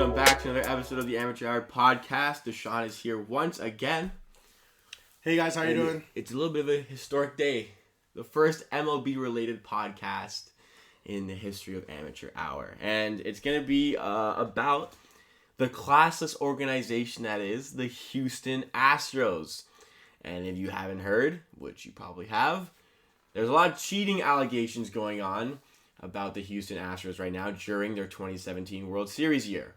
welcome back to another episode of the Amateur Hour Podcast. Deshaun is here once again. Hey guys, how you doing? It's a little bit of a historic day. The first MLB-related podcast in the history of Amateur Hour. And it's going to be about the classless organization that is the Houston Astros. And if you haven't heard, which you probably have, there's a lot of cheating allegations going on about the Houston Astros right now during their 2017 World Series year.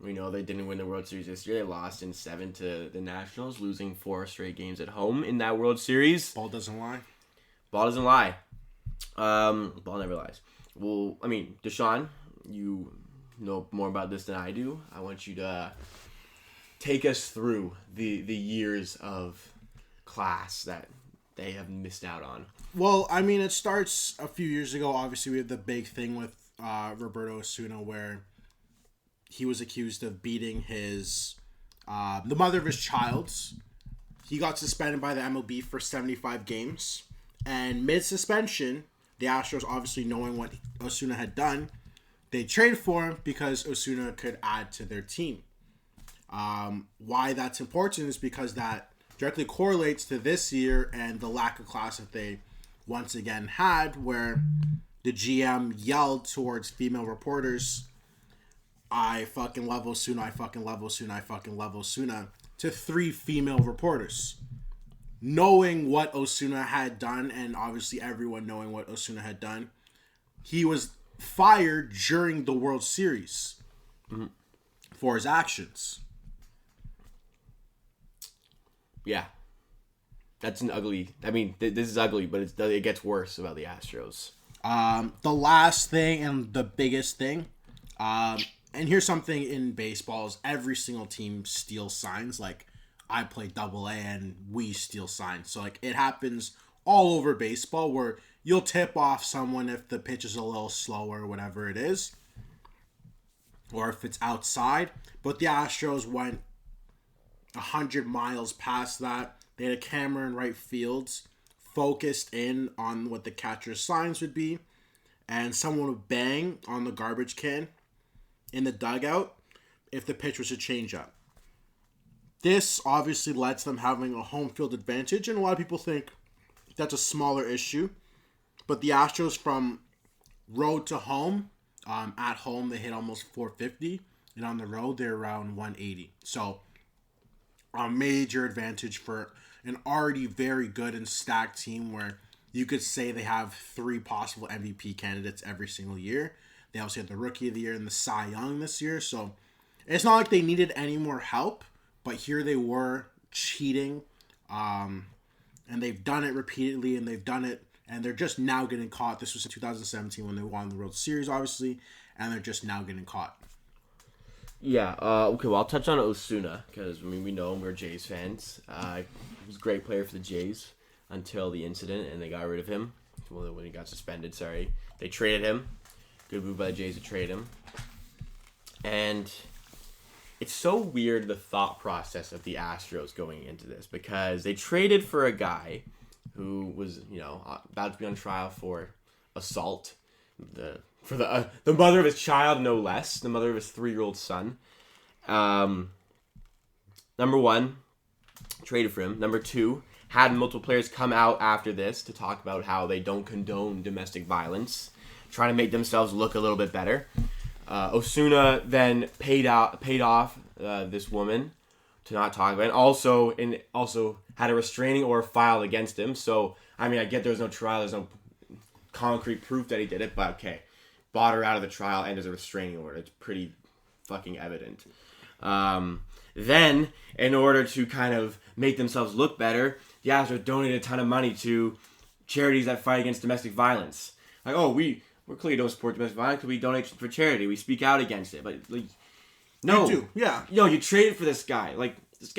We know they didn't win the World Series this year. They lost in 7 to the Nationals, losing 4 straight games at home in that World Series. Ball doesn't lie. Ball doesn't lie. Ball never lies. Well, I mean, Deshaun, you know more about this than I do. I want you to take us through the years of class that they have missed out on. Well, I mean, it starts a few years ago. Obviously, we had the big thing with Roberto Osuna where he was accused of beating his the mother of his child. He got suspended by the MLB for 75 games. And mid-suspension, the Astros, obviously knowing what Osuna had done, they traded for him because Osuna could add to their team. Why that's important is because that directly correlates to this year and the lack of class that they once again had, where the GM yelled towards female reporters, I fucking love Osuna, I fucking love Osuna, I fucking love Osuna, to 3 female reporters. Knowing what Osuna had done, and obviously everyone knowing what Osuna had done, he was fired during the World Series for his actions. Yeah. That's an ugly... I mean, this is ugly, but it gets worse about the Astros. The last thing and the biggest thing, and here's something in baseball, is every single team steals signs. Like, I play AA and we steal signs. So, like, it happens all over baseball where you'll tip off someone if the pitch is a little slower or whatever it is. Or if it's outside. But the Astros went 100 miles past that. They had a camera in right fields focused in on what the catcher's signs would be. And someone would bang on the garbage can in the dugout if the pitch was a changeup. This obviously lets them having a home field advantage, and a lot of people think that's a smaller issue. But the Astros, from road to home, at home they hit almost 450, and on the road they're around 180. So a major advantage for an already very good and stacked team where you could say they have 3 possible MVP candidates every single year. They also had the Rookie of the Year and the Cy Young this year. So it's not like they needed any more help, but here they were cheating. And they've done it repeatedly, and they're just now getting caught. This was in 2017 when they won the World Series, obviously, and they're just now getting caught. Yeah, okay, well, I'll touch on Osuna, because, I mean, we know him, we're Jays fans. He was a great player for the Jays until the incident, and they got rid of him. Well, when he got suspended, sorry. They traded him. Good move by the Jays to trade him. And it's so weird, the thought process of the Astros going into this, because they traded for a guy who was, about to be on trial for assault. For the mother of his child, no less. The mother of his 3-year-old son. Number 1, traded for him. Number 2, had multiple players come out after this to talk about how they don't condone domestic violence, trying to make themselves look a little bit better. Osuna then paid off this woman to not talk about it. And also had a restraining order filed against him. So, I mean, I get there's no trial, there's no concrete proof that he did it, but okay. Bought her out of the trial and there's a restraining order. It's pretty fucking evident. Then, in order to kind of make themselves look better, the Astros donated a ton of money to charities that fight against domestic violence. Like, we clearly don't support domestic violence because we donate for charity. We speak out against it. But, like, no. You do, yeah. You traded for this guy. Like, this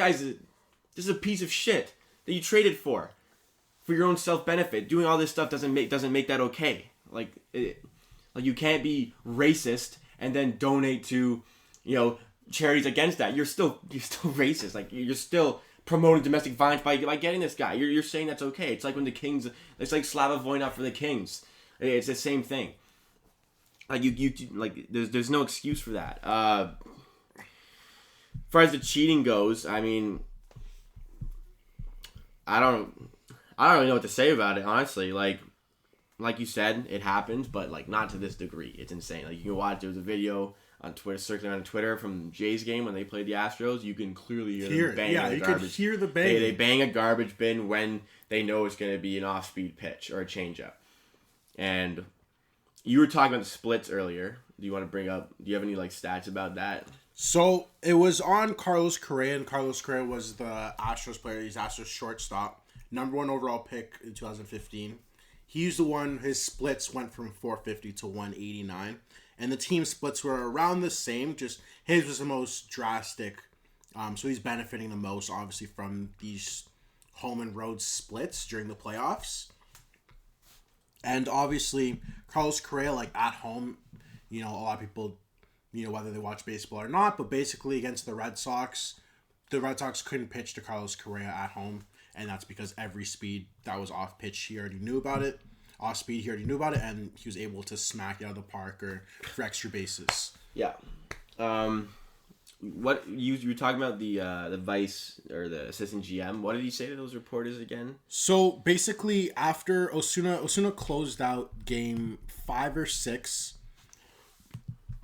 is a piece of shit that you traded for your own self-benefit. Doing all this stuff doesn't make that okay. Like, you can't be racist and then donate to, charities against that. You're still racist. Like, you're still promoting domestic violence by getting this guy. You're saying that's okay. It's like when the Kings, it's like Slava Voinov for the Kings. It's the same thing. Like, there's no excuse for that. far as the cheating goes, I mean, I don't really know what to say about it, honestly. Like you said, it happens, but like not to this degree. It's insane. Like you can watch. There was a video on Twitter, circling on Twitter from Jays game when they played the Astros. You can clearly hear them banging. Yeah, you can hear the bang. They bang a garbage bin when they know it's going to be an off-speed pitch or a changeup. And you were talking about the splits earlier. Do you want to bring up? Do you have any like stats about that? So it was on Carlos Correa, and Carlos Correa was the Astros player. He's Astros shortstop, number 1 overall pick in 2015. He's the one. His splits went from 450 to 189, and the team splits were around the same. Just his was the most drastic. So he's benefiting the most, obviously, from these home and road splits during the playoffs. And obviously, Carlos Correa, like at home, a lot of people, whether they watch baseball or not, but basically against the Red Sox couldn't pitch to Carlos Correa at home. And that's because every speed that was off pitch, he already knew about it. Off speed, he already knew about it, and he was able to smack it out of the park or for extra bases. Yeah. What you were talking about the vice or the assistant GM? What did he say to those reporters again? So basically, after Osuna closed out game 5 or 6.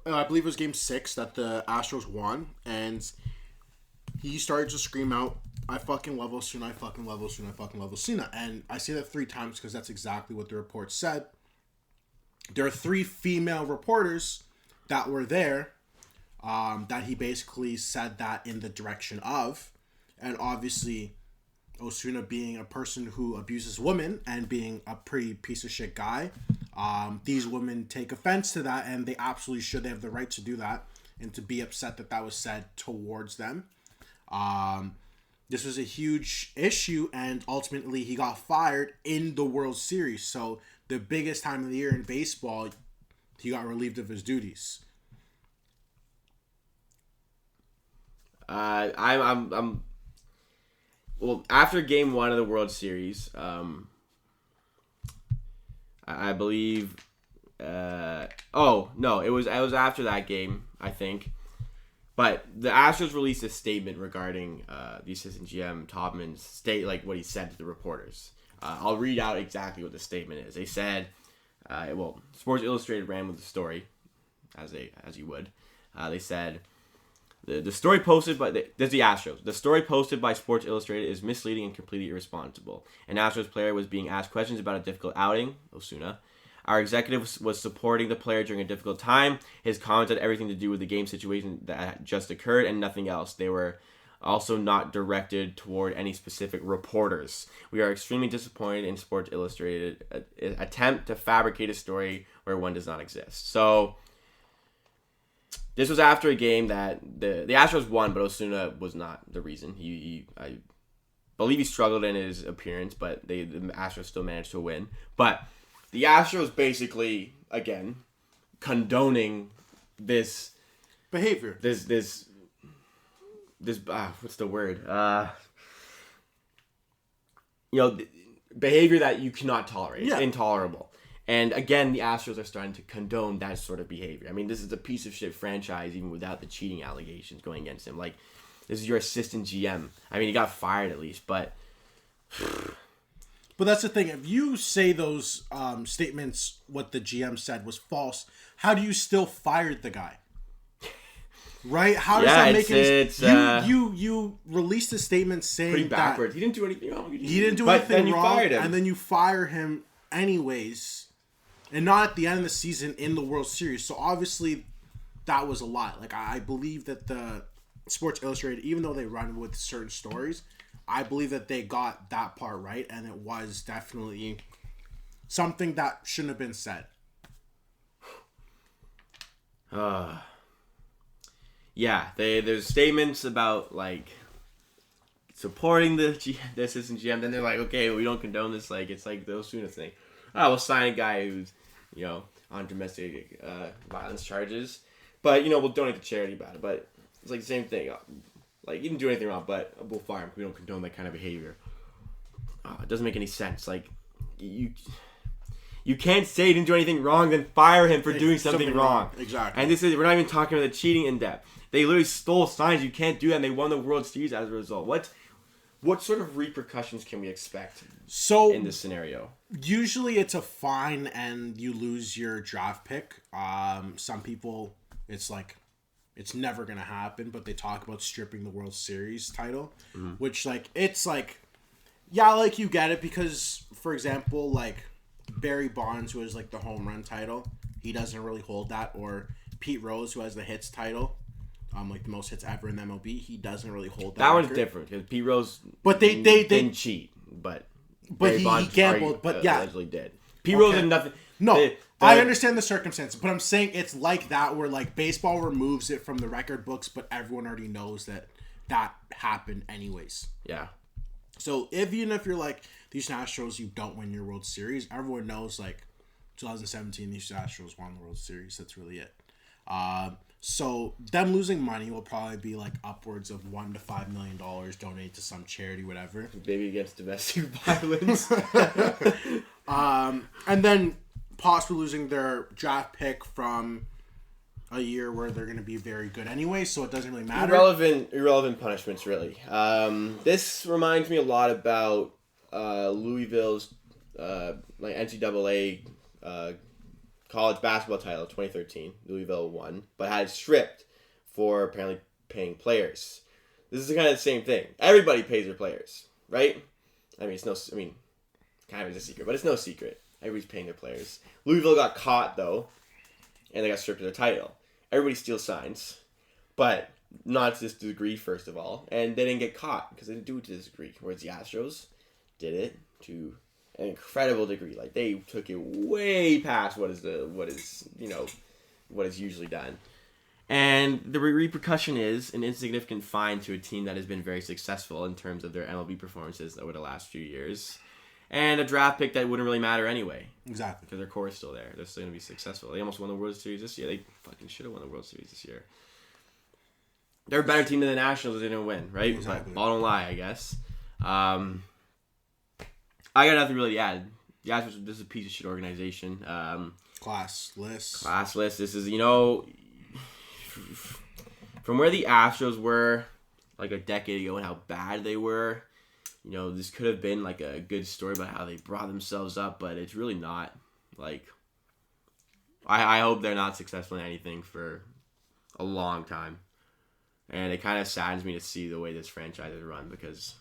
I believe it was game 6 that the Astros won, and he started to scream out, "I fucking love Osuna, I fucking love Osuna, I fucking love Osuna." And I say that 3 times because that's exactly what the report said. There are 3 female reporters that were there that he basically said that in the direction of. And obviously, Osuna being a person who abuses women and being a pretty piece of shit guy, these women take offense to that, and they absolutely should. They have the right to do that and to be upset that that was said towards them. This was a huge issue, and ultimately he got fired in the World Series. So the biggest time of the year in baseball, he got relieved of his duties. I'm well, after game 1 of the World Series, I believe it was after that game, I think. But the Astros released a statement regarding the assistant GM Taubman's like what he said to the reporters. I'll read out exactly what the statement is. They said, Sports Illustrated ran with the story, as you would. They said, the story posted by the Astros. The story posted by Sports Illustrated is misleading and completely irresponsible. An Astros player was being asked questions about a difficult outing, Osuna. Our executive was supporting the player during a difficult time. His comments had everything to do with the game situation that just occurred and nothing else. They were also not directed toward any specific reporters. We are extremely disappointed in Sports Illustrated attempt to fabricate a story where one does not exist. So this was after a game that the Astros won, but Osuna was not the reason. I believe he struggled in his appearance, but the Astros still managed to win. But the Astros basically, again, condoning this behavior. This what's the word? Behavior that you cannot tolerate. It's intolerable. And again, the Astros are starting to condone that sort of behavior. I mean, this is a piece of shit franchise, even without the cheating allegations going against him. Like, this is your assistant GM. I mean, he got fired at least, but... But that's the thing. If you say those statements, what the GM said was false, how do you still fire the guy? Right? How does that make any... You released a statement saying pretty backwards. He didn't do anything wrong. He didn't do anything wrong, fired him. And then you fire him anyways... And not at the end of the season in the World Series. So obviously, that was a lie. Like, I believe that the Sports Illustrated, even though they run with certain stories, I believe that they got that part right. And it was definitely something that shouldn't have been said. Yeah, there's statements about, like, supporting the assistant GM. Then they're like, okay, we don't condone this. Like, it's like the Osuna thing. We'll sign a guy who's, on domestic violence charges. But, we'll donate to charity about it. But it's like the same thing. Like, he didn't do anything wrong, but we'll fire him. We don't condone that kind of behavior. It doesn't make any sense. Like, you You can't say he didn't do anything wrong, then fire him for doing something wrong. Exactly. And we're not even talking about the cheating in depth. They literally stole signs. You can't do that, and they won the World Series as a result. What sort of repercussions can we expect in this scenario? Usually it's a fine and you lose your draft pick. Some people, it's like, it's never going to happen, but they talk about stripping the World Series title, which, like, it's like, yeah, like, you get it because, for example, like, Barry Bonds, who has, like, the home run title, he doesn't really hold that, or Pete Rose, who has the hits title, like the most hits ever in the MLB, he doesn't really hold that. That one's different because Pete Rose, but they didn't cheat, but he gambled. But yeah, allegedly did. Pete Rose did nothing. No, I understand the circumstances, but I'm saying it's like that where like baseball removes it from the record books, but everyone already knows that happened anyways. Yeah. So even if you're like these Astros, you don't win your World Series, everyone knows like 2017 these Astros won the World Series. That's really it. So them losing money will probably be like upwards of $1 to $5 million donated to some charity, whatever. Maybe against domestic violence. And then possibly losing their draft pick from a year where they're going to be very good anyway, so it doesn't really matter. Irrelevant punishments, really. This reminds me a lot about Louisville's like NCAA college basketball title 2013. Louisville won, but had it stripped for apparently paying players. This is kind of the same thing. Everybody pays their players, right? I mean, kind of is a secret, but it's no secret. Everybody's paying their players. Louisville got caught, though, and they got stripped of their title. Everybody steals signs, but not to this degree, first of all. And they didn't get caught because they didn't do it to this degree. Whereas the Astros did it to an incredible degree. Like, they took it way past what is usually done. And the repercussion is an insignificant fine to a team that has been very successful in terms of their MLB performances over the last few years. And a draft pick that wouldn't really matter anyway. Exactly. Because their core is still there. They're still going to be successful. They almost won the World Series this year. They fucking should have won the World Series this year. They're a better team than the Nationals. They didn't win, right? Exactly. But don't lie, I guess. I got nothing really to add. The Astros, this is a piece of shit organization. Classless. This is, from where the Astros were like a decade ago and how bad they were, this could have been like a good story about how they brought themselves up, but it's really not. Like, I hope they're not successful in anything for a long time. And it kind of saddens me to see the way this franchise is run because,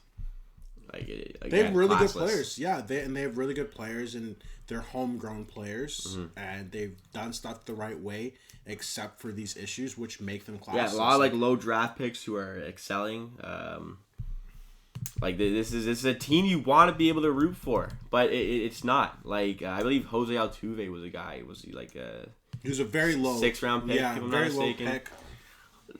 they have really good players. Yeah, they have really good players, and they're homegrown players, and they've done stuff the right way, except for these issues, which make them classless. Yeah, a lot of low draft picks who are excelling. This is a team you want to be able to root for, but it's not. I believe Jose Altuve was a guy. He was a very low 6th round pick. Yeah, if I'm very not mistaken. low pick.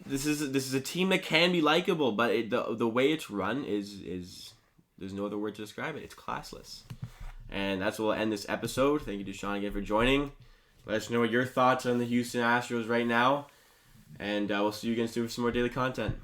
This is a team that can be likable, but the way it's run is there's no other word to describe it. It's classless. And that's where we'll end this episode. Thank you to Sean again for joining. Let us know what your thoughts on the Houston Astros right now. And we'll see you again soon for some more daily content.